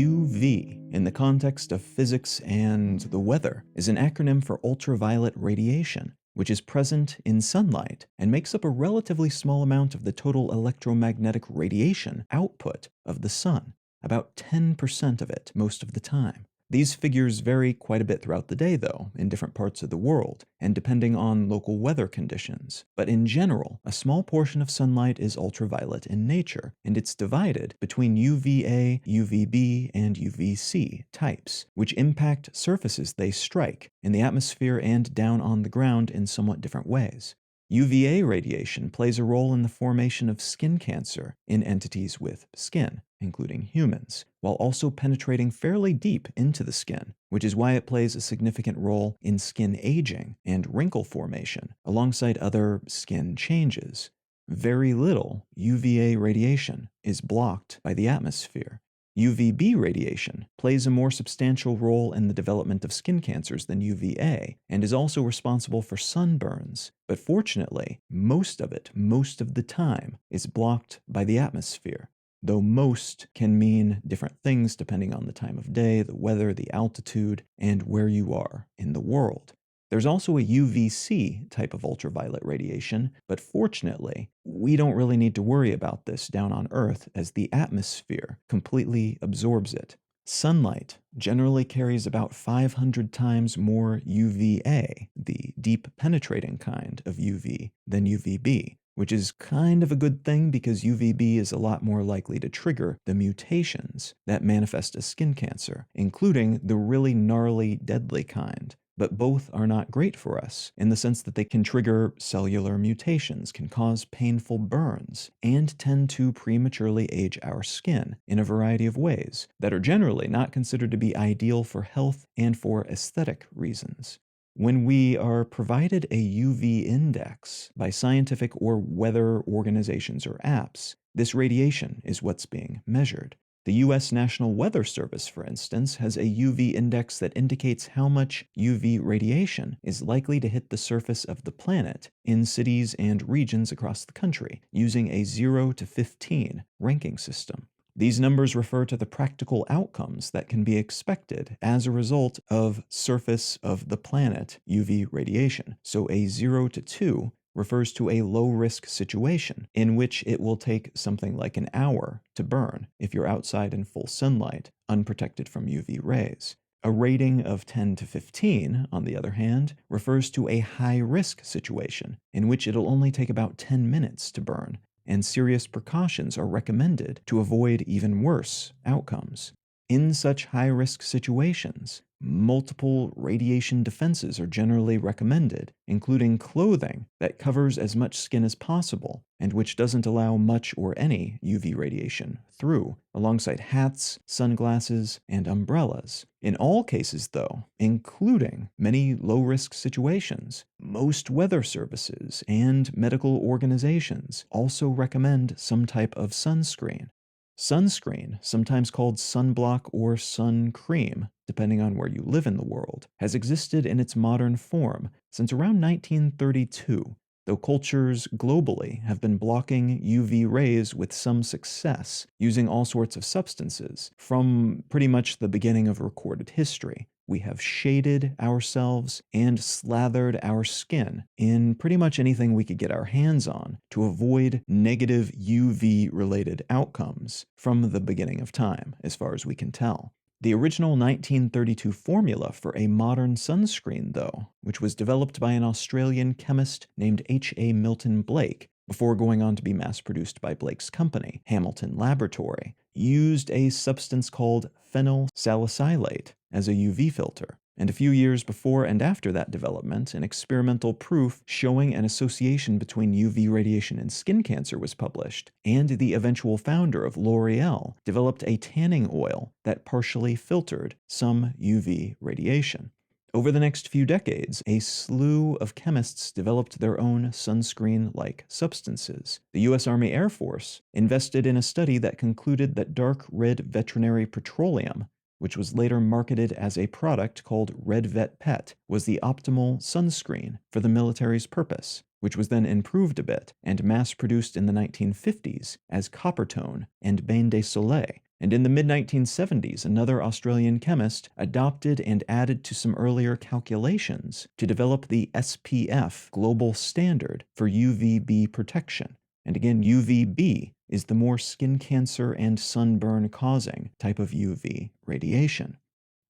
UV, in the context of physics and the weather, is an acronym for ultraviolet radiation, which is present in sunlight and makes up a relatively small amount of the total electromagnetic radiation output of the sun, about 10% of it most of the time. These figures vary quite a bit throughout the day, though, in different parts of the world, and depending on local weather conditions. But in general, a small portion of sunlight is ultraviolet in nature, and it's divided between UVA, UVB, and UVC types, which impact surfaces they strike in the atmosphere and down on the ground in somewhat different ways. UVA radiation plays a role in the formation of skin cancer in entities with skin, including humans, while also penetrating fairly deep into the skin, which is why it plays a significant role in skin aging and wrinkle formation, alongside other skin changes. Very little UVA radiation is blocked by the atmosphere. UVB radiation plays a more substantial role in the development of skin cancers than UVA, and is also responsible for sunburns, but fortunately, most of it, most of the time, is blocked by the atmosphere. Though most can mean different things depending on the time of day, the weather, the altitude, and where you are in the world. There's also a UVC type of ultraviolet radiation, but fortunately, we don't really need to worry about this down on Earth as the atmosphere completely absorbs it. Sunlight generally carries about 500 times more UVA, the deep penetrating kind of UV, than UVB, which is kind of a good thing because UVB is a lot more likely to trigger the mutations that manifest as skin cancer, including the really gnarly, deadly kind. But both are not great for us, in the sense that they can trigger cellular mutations, can cause painful burns, and tend to prematurely age our skin in a variety of ways that are generally not considered to be ideal for health and for aesthetic reasons. When we are provided a UV index by scientific or weather organizations or apps, this radiation is what's being measured. The U.S. National Weather Service, for instance, has a UV index that indicates how much UV radiation is likely to hit the surface of the planet in cities and regions across the country, using a 0 to 15 ranking system. These numbers refer to the practical outcomes that can be expected as a result of surface of the planet UV radiation. So a 0 to 2 refers to a low-risk situation in which it will take something like an hour to burn if you're outside in full sunlight, unprotected from UV rays. A rating of 10 to 15, on the other hand, refers to a high-risk situation in which it'll only take about 10 minutes to burn, and serious precautions are recommended to avoid even worse outcomes. In such high-risk situations, multiple radiation defenses are generally recommended, including clothing that covers as much skin as possible and which doesn't allow much or any UV radiation through, alongside hats, sunglasses, and umbrellas. In all cases, though, including many low-risk situations, most weather services and medical organizations also recommend some type of sunscreen. Sunscreen, sometimes called sunblock or sun cream, depending on where you live in the world, has existed in its modern form since around 1932, though cultures globally have been blocking UV rays with some success, using all sorts of substances, from pretty much the beginning of recorded history. We have shaded ourselves and slathered our skin in pretty much anything we could get our hands on to avoid negative UV-related outcomes from the beginning of time, as far as we can tell. The original 1932 formula for a modern sunscreen, though, which was developed by an Australian chemist named H.A. Milton Blake, before going on to be mass-produced by Blake's company, Hamilton Laboratory, used a substance called phenyl salicylate as a UV filter. And a few years before and after that development, an experimental proof showing an association between UV radiation and skin cancer was published, and the eventual founder of L'Oreal developed a tanning oil that partially filtered some UV radiation. Over the next few decades, a slew of chemists developed their own sunscreen-like substances. The U.S. Army Air Force invested in a study that concluded that dark red veterinary petroleum, which was later marketed as a product called Red Vet Pet, was the optimal sunscreen for the military's purpose, which was then improved a bit and mass-produced in the 1950s as Coppertone and Bain de Soleil, And in the mid-1970s, another Australian chemist adopted and added to some earlier calculations to develop the SPF global standard for UVB protection. And again, UVB is the more skin cancer and sunburn causing type of UV radiation.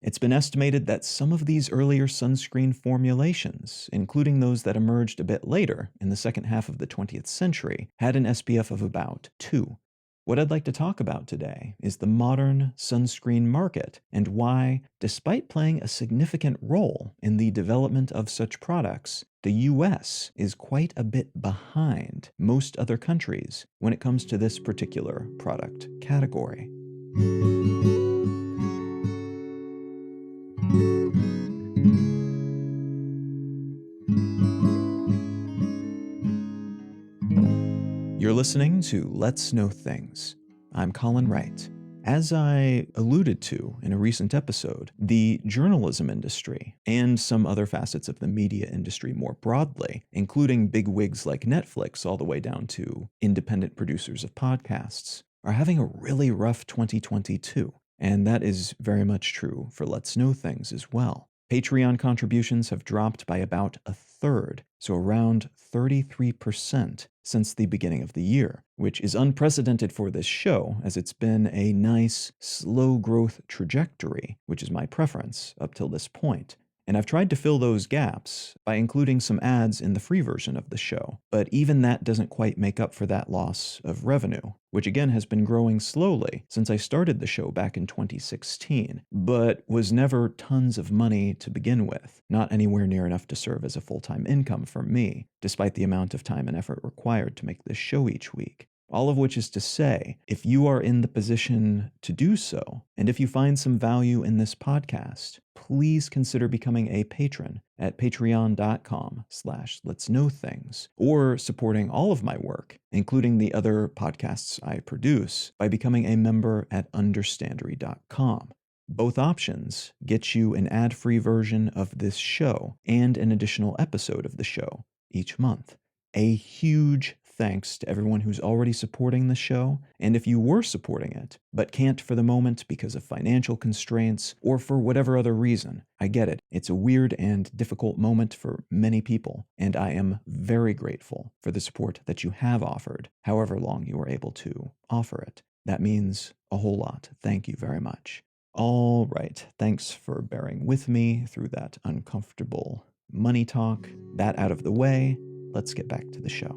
It's been estimated that some of these earlier sunscreen formulations, including those that emerged a bit later in the second half of the 20th century, had an SPF of about 2. What I'd like to talk about today is the modern sunscreen market and why, despite playing a significant role in the development of such products, the US is quite a bit behind most other countries when it comes to this particular product category. You're listening to Let's Know Things. I'm Colin Wright. As I alluded to in a recent episode, the journalism industry and some other facets of the media industry more broadly, including bigwigs like Netflix all the way down to independent producers of podcasts, are having a really rough 2022. And that is very much true for Let's Know Things as well. Patreon contributions have dropped by about a third, so around 33% since the beginning of the year, which is unprecedented for this show, as it's been a nice, slow growth trajectory, which is my preference up till this point. And I've tried to fill those gaps by including some ads in the free version of the show, but even that doesn't quite make up for that loss of revenue, which again has been growing slowly since I started the show back in 2016, but was never tons of money to begin with, not anywhere near enough to serve as a full-time income for me, despite the amount of time and effort required to make this show each week. All of which is to say, if you are in the position to do so, and if you find some value in this podcast, please consider becoming a patron at patreon.com/letsknowthings, or supporting all of my work, including the other podcasts I produce, by becoming a member at understandery.com. Both options get you an ad-free version of this show and an additional episode of the show each month. A huge thanks to everyone who's already supporting the show, and if you were supporting it, but can't for the moment because of financial constraints or for whatever other reason, I get it. It's a weird and difficult moment for many people, and I am very grateful for the support that you have offered, however long you were able to offer it. That means a whole lot. Thank you very much. All right, thanks for bearing with me through that uncomfortable money talk. That out of the way, let's get back to the show.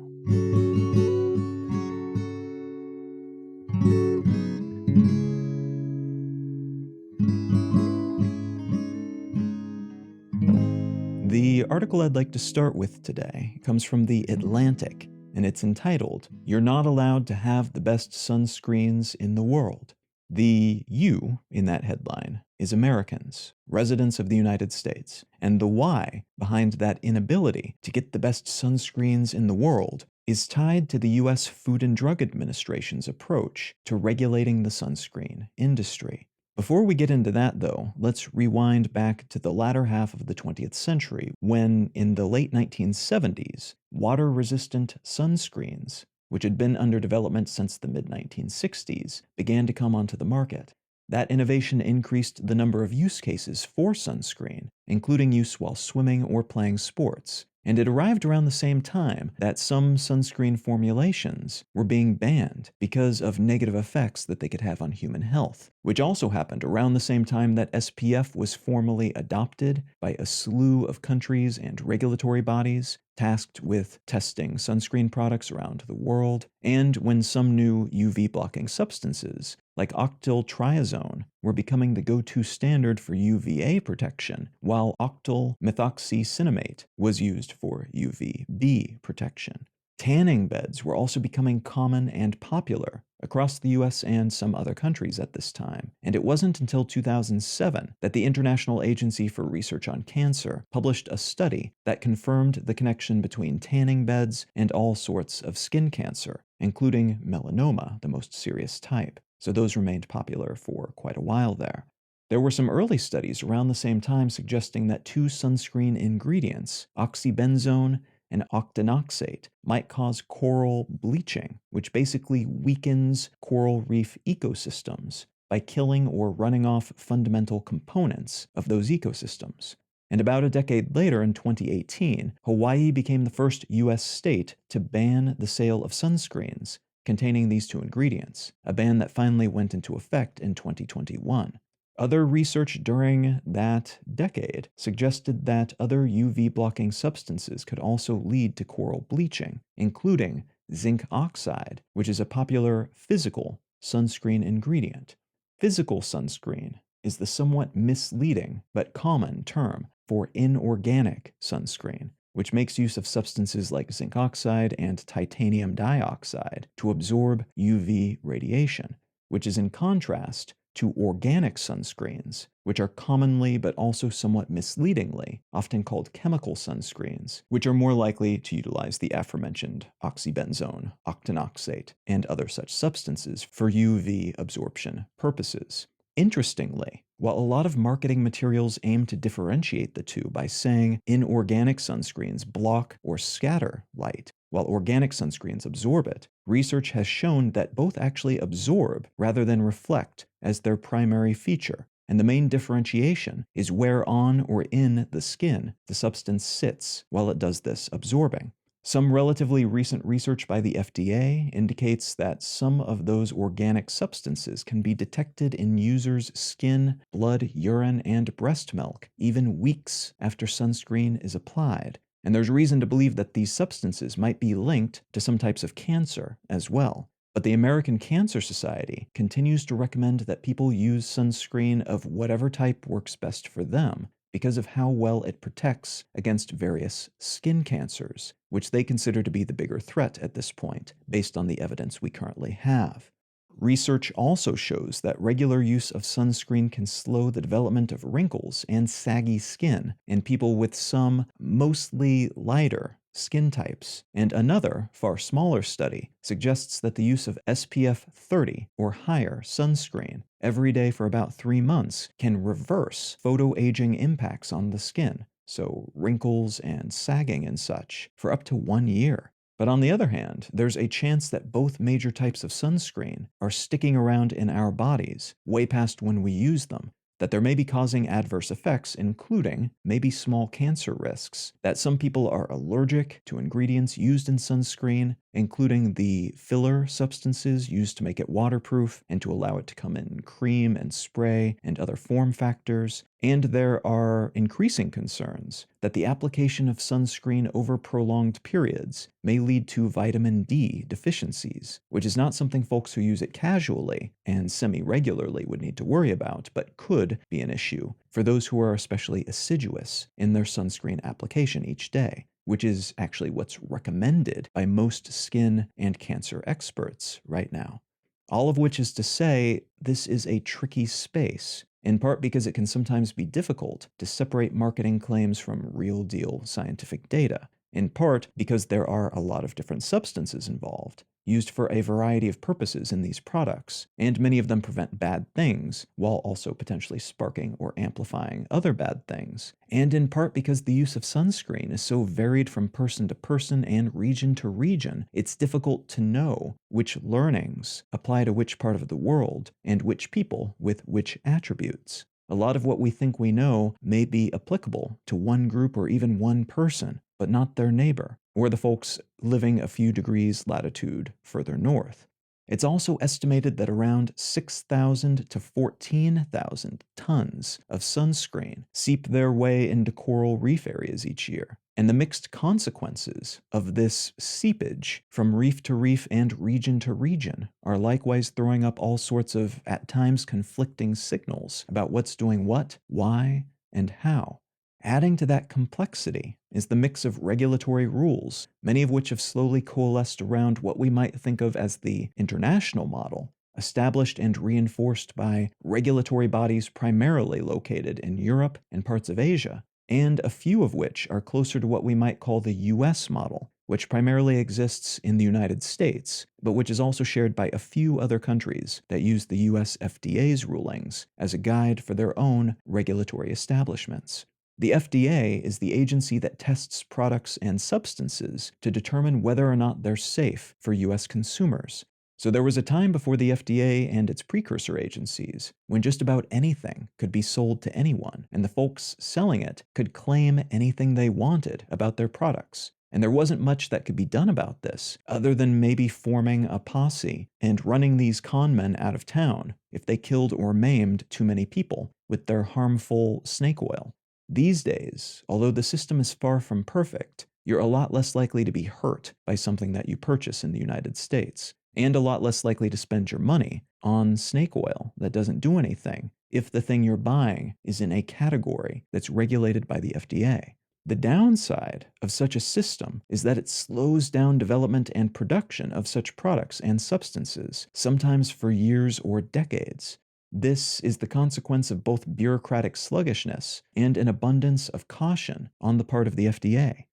The article I'd like to start with today comes from The Atlantic, and it's entitled, "You're Not Allowed to Have the Best Sunscreens in the World." The "you" in that headline is Americans, residents of the United States, and the "why" behind that inability to get the best sunscreens in the world is tied to the U.S. Food and Drug Administration's approach to regulating the sunscreen industry. Before we get into that, though, let's rewind back to the latter half of the 20th century when, in the late 1970s, water-resistant sunscreens, which had been under development since the mid-1960s, began to come onto the market. That innovation increased the number of use cases for sunscreen, including use while swimming or playing sports. And it arrived around the same time that some sunscreen formulations were being banned because of negative effects that they could have on human health, which also happened around the same time that SPF was formally adopted by a slew of countries and regulatory bodies tasked with testing sunscreen products around the world, and when some new UV-blocking substances, like octyl-triazone, were becoming the go-to standard for UVA protection, while octyl methoxycinnamate was used for UVB protection. Tanning beds were also becoming common and popular across the US and some other countries at this time, and it wasn't until 2007 that the International Agency for Research on Cancer published a study that confirmed the connection between tanning beds and all sorts of skin cancer, including melanoma, the most serious type. So those remained popular for quite a while there. There were some early studies around the same time suggesting that two sunscreen ingredients, oxybenzone and octinoxate, might cause coral bleaching, which basically weakens coral reef ecosystems, by killing or running off fundamental components of those ecosystems. And about a decade later, in 2018, Hawaii became the first US state to ban the sale of sunscreens containing these two ingredients, a ban that finally went into effect in 2021. Other research during that decade suggested that other UV blocking substances could also lead to coral bleaching, including zinc oxide, which is a popular physical sunscreen ingredient. Physical sunscreen is the somewhat misleading but common term for inorganic sunscreen, which makes use of substances like zinc oxide and titanium dioxide to absorb UV radiation, which is in contrast to organic sunscreens, which are commonly but also somewhat misleadingly often called chemical sunscreens, which are more likely to utilize the aforementioned oxybenzone, octinoxate, and other such substances for UV absorption purposes. Interestingly, while a lot of marketing materials aim to differentiate the two by saying inorganic sunscreens block or scatter light, while organic sunscreens absorb it, research has shown that both actually absorb rather than reflect as their primary feature, and the main differentiation is where on or in the skin the substance sits while it does this absorbing. Some relatively recent research by the FDA indicates that some of those organic substances can be detected in users' skin, blood, urine, and breast milk, even weeks after sunscreen is applied. And there's reason to believe that these substances might be linked to some types of cancer as well. But the American Cancer Society continues to recommend that people use sunscreen of whatever type works best for them, because of how well it protects against various skin cancers, which they consider to be the bigger threat at this point, based on the evidence we currently have. Research also shows that regular use of sunscreen can slow the development of wrinkles and saggy skin in people with some, mostly lighter, skin types, and another, far smaller study suggests that the use of SPF 30 or higher sunscreen every day for about 3 months can reverse photoaging impacts on the skin, so wrinkles and sagging and such, for up to 1 year. But on the other hand, there's a chance that both major types of sunscreen are sticking around in our bodies way past when we use them, that there may be causing adverse effects, including maybe small cancer risks, that some people are allergic to ingredients used in sunscreen, including the filler substances used to make it waterproof and to allow it to come in cream and spray and other form factors, and there are increasing concerns that the application of sunscreen over prolonged periods may lead to vitamin D deficiencies, which is not something folks who use it casually and semi-regularly would need to worry about, but could be an issue for those who are especially assiduous in their sunscreen application each day, which is actually what's recommended by most skin and cancer experts right now. All of which is to say, this is a tricky space, in part because it can sometimes be difficult to separate marketing claims from real-deal scientific data, in part because there are a lot of different substances involved, used for a variety of purposes in these products, and many of them prevent bad things, while also potentially sparking or amplifying other bad things, and in part because the use of sunscreen is so varied from person to person and region to region, it's difficult to know which learnings apply to which part of the world, and which people with which attributes. A lot of what we think we know may be applicable to one group or even one person, but not their neighbor, or the folks living a few degrees latitude further north. It's also estimated that around 6,000 to 14,000 tons of sunscreen seep their way into coral reef areas each year. And the mixed consequences of this seepage from reef to reef and region to region are likewise throwing up all sorts of, at times, conflicting signals about what's doing what, why, and how. Adding to that complexity is the mix of regulatory rules, many of which have slowly coalesced around what we might think of as the international model, established and reinforced by regulatory bodies primarily located in Europe and parts of Asia, and a few of which are closer to what we might call the US model, which primarily exists in the United States, but which is also shared by a few other countries that use the US FDA's rulings as a guide for their own regulatory establishments. The FDA is the agency that tests products and substances to determine whether or not they're safe for US consumers, So there was a time before the FDA and its precursor agencies when just about anything could be sold to anyone, and the folks selling it could claim anything they wanted about their products. And there wasn't much that could be done about this, other than maybe forming a posse and running these con men out of town if they killed or maimed too many people with their harmful snake oil. These days, although the system is far from perfect, you're a lot less likely to be hurt by something that you purchase in the United States, and a lot less likely to spend your money on snake oil that doesn't do anything if the thing you're buying is in a category that's regulated by the FDA. The downside of such a system is that it slows down development and production of such products and substances, sometimes for years or decades. This is the consequence of both bureaucratic sluggishness and an abundance of caution on the part of the FDA.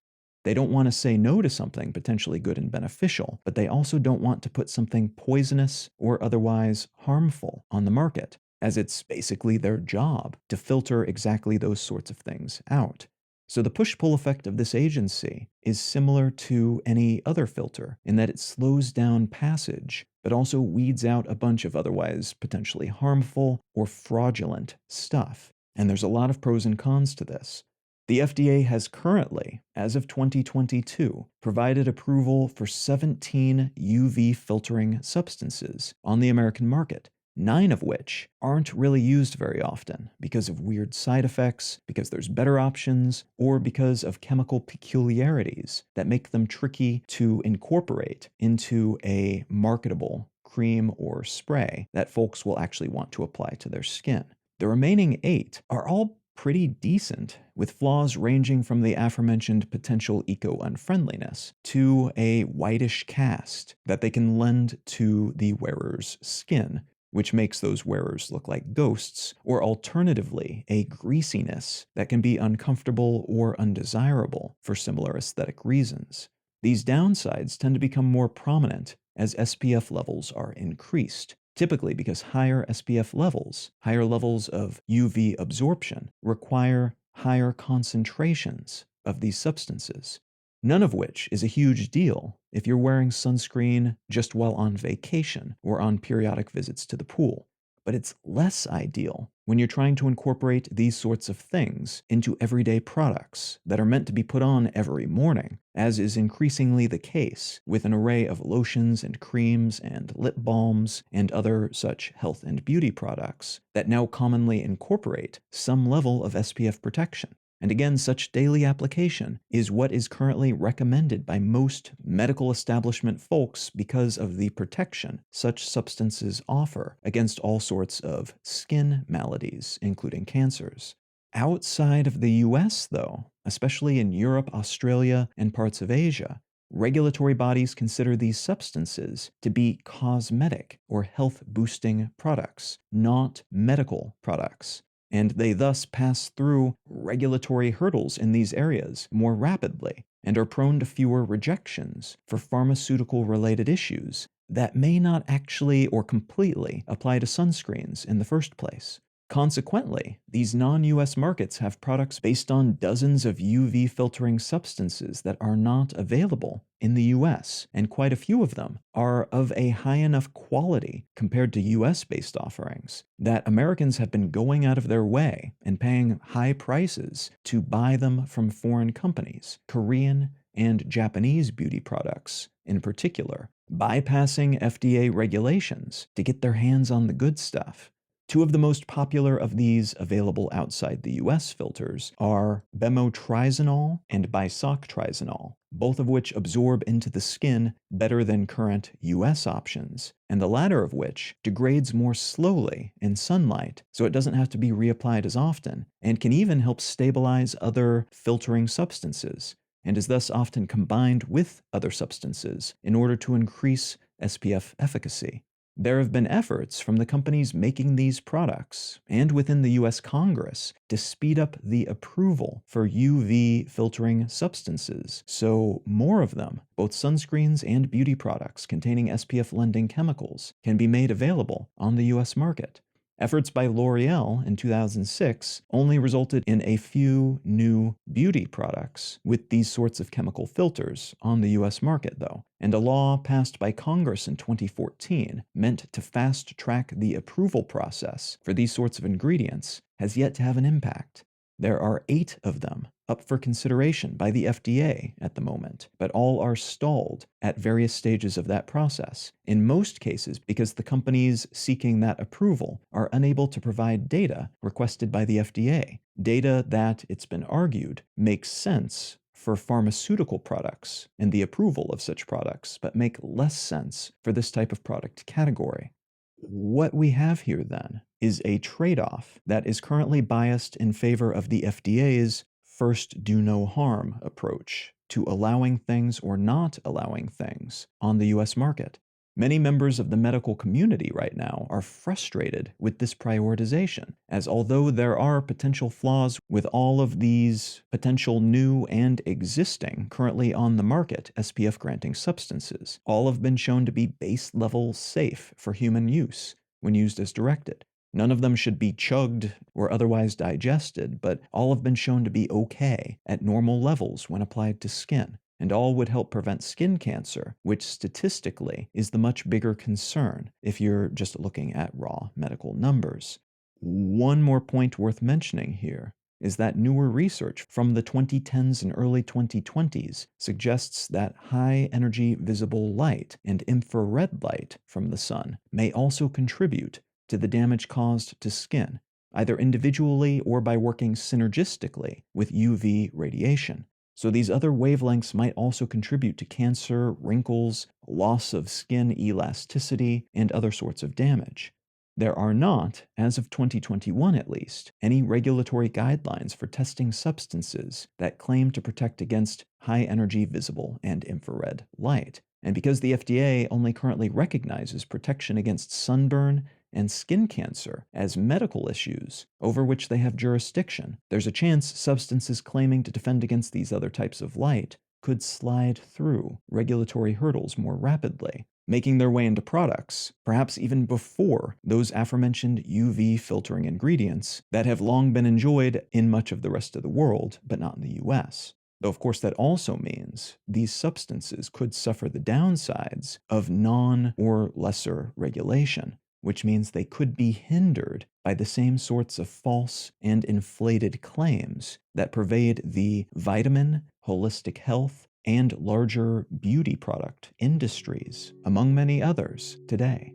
They don't want to say no to something potentially good and beneficial, but they also don't want to put something poisonous or otherwise harmful on the market, as it's basically their job to filter exactly those sorts of things out. So the push-pull effect of this agency is similar to any other filter in that it slows down passage, but also weeds out a bunch of otherwise potentially harmful or fraudulent stuff. And there's a lot of pros and cons to this. The FDA has currently, as of 2022, provided approval for 17 UV filtering substances on the American market, 9 of which aren't really used very often because of weird side effects, because there's better options, or because of chemical peculiarities that make them tricky to incorporate into a marketable cream or spray that folks will actually want to apply to their skin. The remaining 8 are all pretty decent, with flaws ranging from the aforementioned potential eco-unfriendliness to a whitish cast that they can lend to the wearer's skin, which makes those wearers look like ghosts, or alternatively, a greasiness that can be uncomfortable or undesirable for similar aesthetic reasons. These downsides tend to become more prominent as SPF levels are increased, typically because higher SPF levels, higher levels of UV absorption, require higher concentrations of these substances. None of which is a huge deal if you're wearing sunscreen just while on vacation or on periodic visits to the pool. But it's less ideal when you're trying to incorporate these sorts of things into everyday products that are meant to be put on every morning, as is increasingly the case with an array of lotions and creams and lip balms and other such health and beauty products that now commonly incorporate some level of SPF protection. And again, such daily application is what is currently recommended by most medical establishment folks because of the protection such substances offer against all sorts of skin maladies, including cancers. Outside of the US, though, especially in Europe, Australia, and parts of Asia, regulatory bodies consider these substances to be cosmetic or health-boosting products, not medical products, and they thus pass through regulatory hurdles in these areas more rapidly and are prone to fewer rejections for pharmaceutical-related issues that may not actually or completely apply to sunscreens in the first place. Consequently, these non-US markets have products based on dozens of UV filtering substances that are not available in the US, and quite a few of them are of a high enough quality compared to US-based offerings that Americans have been going out of their way and paying high prices to buy them from foreign companies, Korean and Japanese beauty products in particular, bypassing FDA regulations to get their hands on the good stuff. Two of the most popular of these available outside the US filters are bemotrizinol and bisoctrizole, both of which absorb into the skin better than current US options, and the latter of which degrades more slowly in sunlight, so it doesn't have to be reapplied as often, and can even help stabilize other filtering substances, and is thus often combined with other substances in order to increase SPF efficacy. There have been efforts from the companies making these products and within the US Congress to speed up the approval for UV filtering substances, so more of them, both sunscreens and beauty products containing SPF-lending chemicals, can be made available on the US market. Efforts by L'Oreal in 2006 only resulted in a few new beauty products with these sorts of chemical filters on the US market, though. And a law passed by Congress in 2014 meant to fast track the approval process for these sorts of ingredients has yet to have an impact. There are 8 of them up for consideration by the FDA at the moment, but all are stalled at various stages of that process, in most cases because the companies seeking that approval are unable to provide data requested by the FDA, data that, it's been argued, makes sense for pharmaceutical products and the approval of such products, but make less sense for this type of product category. What we have here, then, is a trade-off that is currently biased in favor of the FDA's first do no harm approach to allowing things or not allowing things on the US market. Many members of the medical community right now are frustrated with this prioritization, as although there are potential flaws with all of these potential new and existing currently on the market SPF-granting substances, all have been shown to be base-level safe for human use when used as directed. None of them should be chugged or otherwise digested, but all have been shown to be okay at normal levels when applied to skin, and all would help prevent skin cancer, which statistically is the much bigger concern if you're just looking at raw medical numbers. One more point worth mentioning here is that newer research from the 2010s and early 2020s suggests that high-energy visible light and infrared light from the sun may also contribute to the damage caused to skin, either individually or by working synergistically with UV radiation. So these other wavelengths might also contribute to cancer, wrinkles, loss of skin elasticity, and other sorts of damage. There are not, as of 2021 at least, any regulatory guidelines for testing substances that claim to protect against high-energy visible and infrared light. And because the FDA only currently recognizes protection against sunburn and skin cancer as medical issues over which they have jurisdiction, there's a chance substances claiming to defend against these other types of light could slide through regulatory hurdles more rapidly, making their way into products, perhaps even before those aforementioned UV filtering ingredients that have long been enjoyed in much of the rest of the world, but not in the US. Though, of course, that also means these substances could suffer the downsides of non- or lesser regulation, which means they could be hindered by the same sorts of false and inflated claims that pervade the vitamin, holistic health, and larger beauty product industries, among many others, today.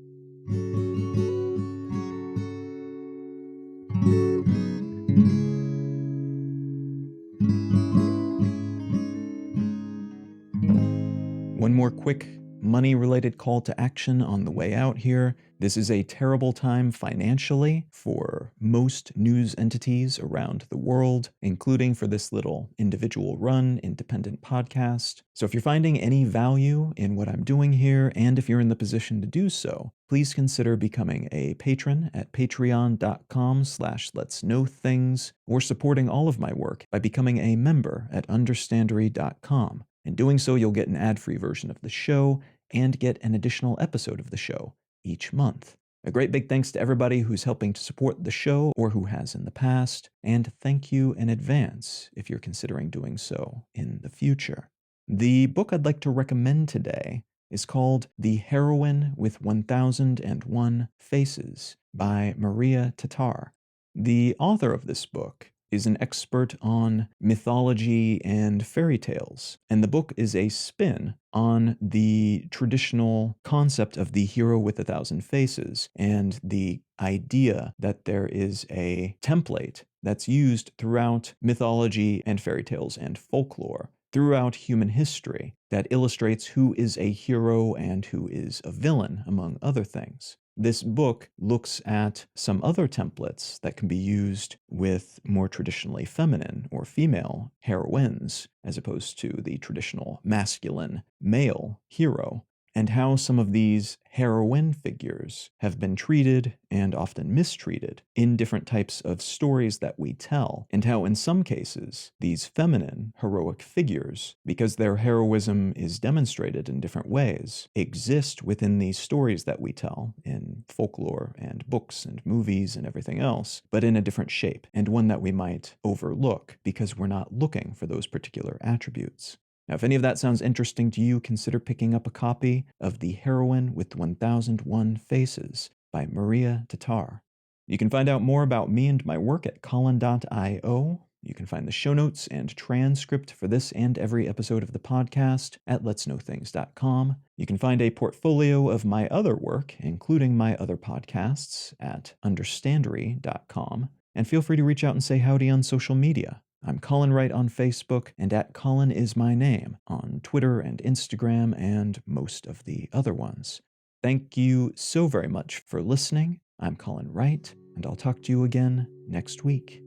One more quick money-related call to action on the way out here. This is a terrible time financially for most news entities around the world, including for this little individual-run, independent podcast. So if you're finding any value in what I'm doing here, and if you're in the position to do so, please consider becoming a patron at patreon.com/letsknowthings, or supporting all of my work by becoming a member at understandery.com. In doing so, you'll get an ad-free version of the show and get an additional episode of the show each month. A great big thanks to everybody who's helping to support the show or who has in the past, and thank you in advance if you're considering doing so in the future. The book I'd like to recommend today is called The Heroine with 1001 Faces by Maria Tatar. The author of this book is an expert on mythology and fairy tales, and the book is a spin on the traditional concept of the hero with 1,000 faces and the idea that there is a template that's used throughout mythology and fairy tales and folklore throughout human history that illustrates who is a hero and who is a villain, among other things. This book looks at some other templates that can be used with more traditionally feminine or female heroines, as opposed to the traditional masculine male hero, and how some of these heroine figures have been treated and often mistreated in different types of stories that we tell, and how in some cases these feminine heroic figures, because their heroism is demonstrated in different ways, exist within these stories that we tell in folklore and books and movies and everything else, but in a different shape, and one that we might overlook because we're not looking for those particular attributes. Now, if any of that sounds interesting to you, consider picking up a copy of The Heroine with 1001 Faces by Maria Tatar. You can find out more about me and my work at Colin.io. You can find the show notes and transcript for this and every episode of the podcast at letsknowthings.com. You can find a portfolio of my other work, including my other podcasts, at understandery.com. And feel free to reach out and say howdy on social media. I'm Colin Wright on Facebook, and at Colin is my name on Twitter and Instagram and most of the other ones. Thank you so very much for listening. I'm Colin Wright, and I'll talk to you again next week.